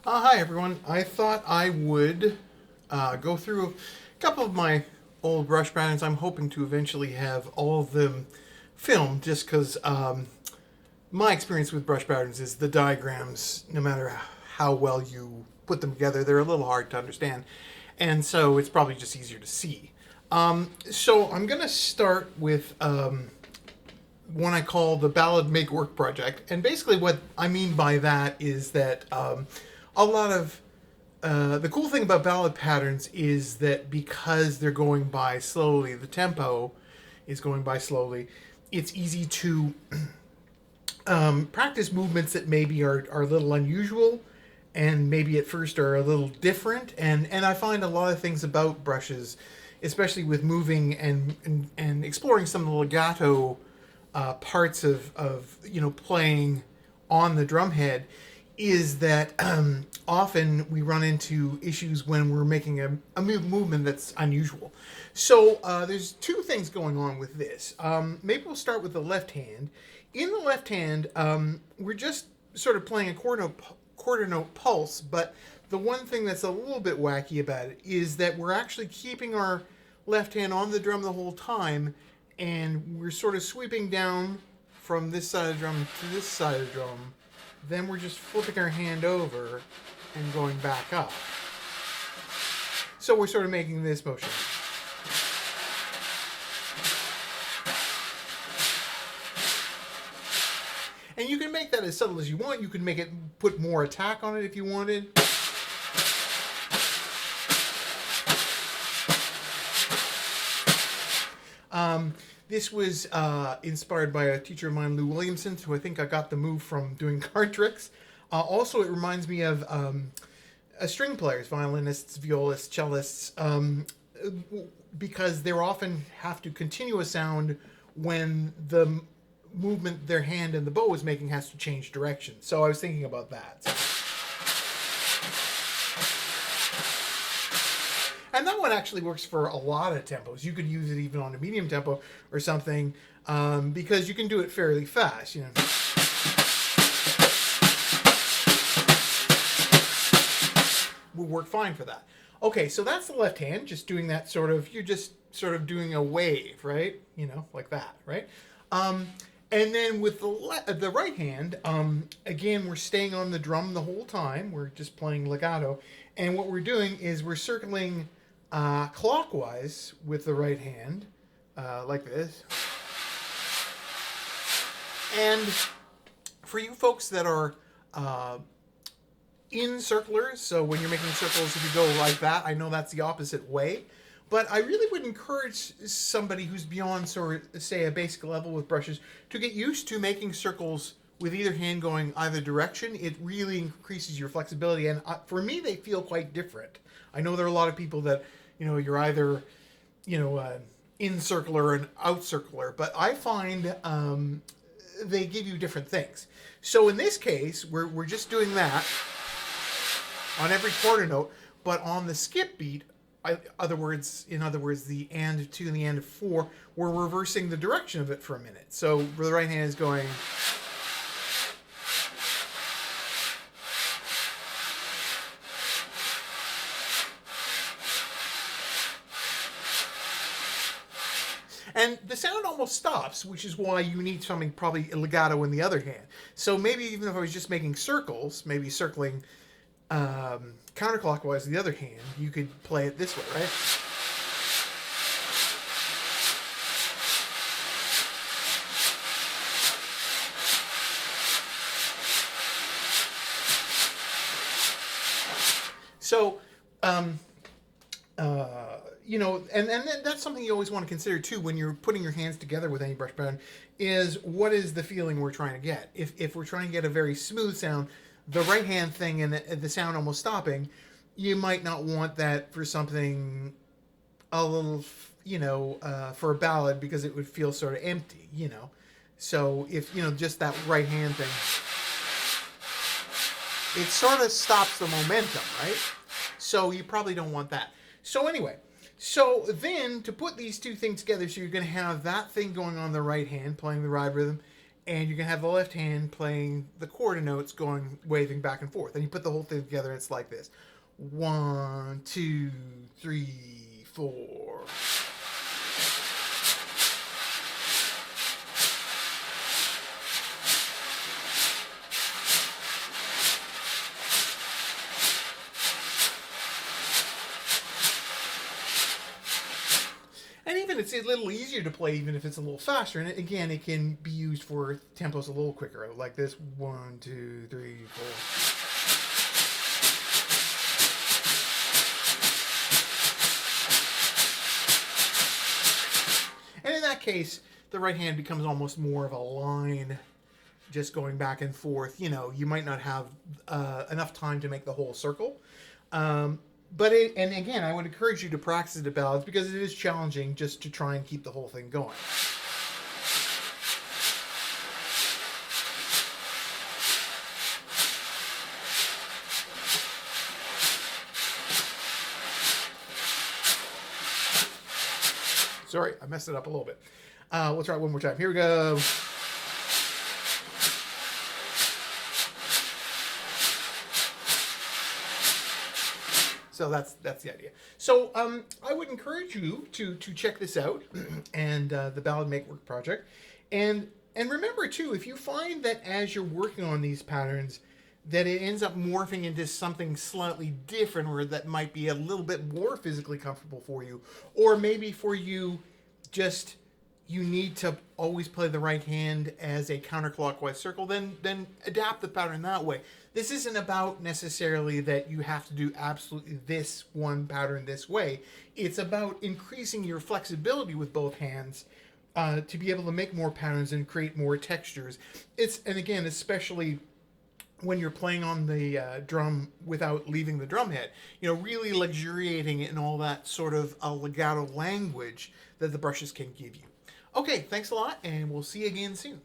Hi everyone. I thought I would go through a couple of my old brush patterns. I'm hoping to eventually have all of them filmed just because my experience with brush patterns is the diagrams, no matter how well you put them together, they're a little hard to understand. And so it's probably just easier to see. So I'm going to start with one I call the Ballad Make Work Project. And basically, what I mean by that is that a lot of the cool thing about ballad patterns is that because they're going by slowly, the tempo is going by slowly, it's easy to practice movements that maybe are a little unusual and maybe at first are a little different. And I find a lot of things about brushes, especially with moving and exploring some of the legato parts of playing on the drum head, is that often we run into issues when we're making a movement that's unusual. So there's two things going on with this. Maybe we'll start with the left hand. In the left hand, we're just sort of playing a quarter note pulse, but the one thing that's a little bit wacky about it is that we're actually keeping our left hand on the drum the whole time, and we're sort of sweeping down from this side of the drum to this side of the drum. Then we're just flipping our hand over and going back up. So we're sort of making this motion. And you can make that as subtle as you want. You can make it put more attack on it if you wanted. This was inspired by a teacher of mine, Lou Williamson, who I think I got the move from doing card tricks. Also, it reminds me of string players, violinists, violists, cellists, because they often have to continue a sound when the movement their hand and the bow is making has to change direction. So I was thinking about that. And that one actually works for a lot of tempos. You could use it even on a medium tempo or something, because you can do it fairly fast. Will work fine for that. Okay, so that's the left hand, just doing that sort of, you're just sort of doing a wave, right? Like that, right? And then with the right hand, again, we're staying on the drum the whole time. We're just playing legato. And what we're doing is we're circling clockwise with the right hand, like this. And for you folks that are in circlers, so when you're making circles, if you go like that, I know that's the opposite way. But I really would encourage somebody who's beyond, sort of, say, a basic level with brushes to get used to making circles with either hand going either direction. It really increases your flexibility. And for me, they feel quite different. I know there are a lot of people that, you're either, in circular and out circular. But I find they give you different things. So in this case, we're just doing that on every quarter note. But on the skip beat, in other words, the and 2 and the and 4, we're reversing the direction of it for a minute. So the right hand is going. And the sound almost stops, which is why you need something probably legato in the other hand. So maybe even if I was just making circles, maybe circling counterclockwise the other hand, you could play it this way, right? So, and that's something you always want to consider too when you're putting your hands together with any brush pattern, is what is the feeling we're trying to get. If we're trying to get a very smooth sound, the right hand thing and the sound almost stopping, you might not want that for something a little, for a ballad, because it would feel sort of empty, So if, just that right hand thing, it sort of stops the momentum, right? So you probably don't want that. So anyway, so then to put these two things together, so you're going to have that thing going on the right hand, playing the ride rhythm, and you can have the left hand playing the chord notes, going waving back and forth, and you put the whole thing together, and it's like this: 1, 2, 3, 4. And even it's a little easier to play, even if it's a little faster. And again, it can be used for tempos a little quicker, like this: 1, 2, 3, 4. And in that case, the right hand becomes almost more of a line, just going back and forth. You might not have enough time to make the whole circle. And again, I would encourage you to practice the ballads, because it is challenging just to try and keep the whole thing going. Sorry, I messed it up a little bit. We'll try it one more time. Here we go. So that's the idea. So I would encourage you to check this out, and the Ballad Make Work project, and remember too, if you find that as you're working on these patterns, that it ends up morphing into something slightly different, or that might be a little bit more physically comfortable for you, or maybe for you, just you need to always play the right hand as a counterclockwise circle, then adapt the pattern that way. This isn't about necessarily that you have to do absolutely this one pattern this way. It's about increasing your flexibility with both hands, to be able to make more patterns and create more textures. And again, especially when you're playing on the drum without leaving the drum head, really luxuriating in all that sort of legato language that the brushes can give you. Okay, thanks a lot, and we'll see you again soon.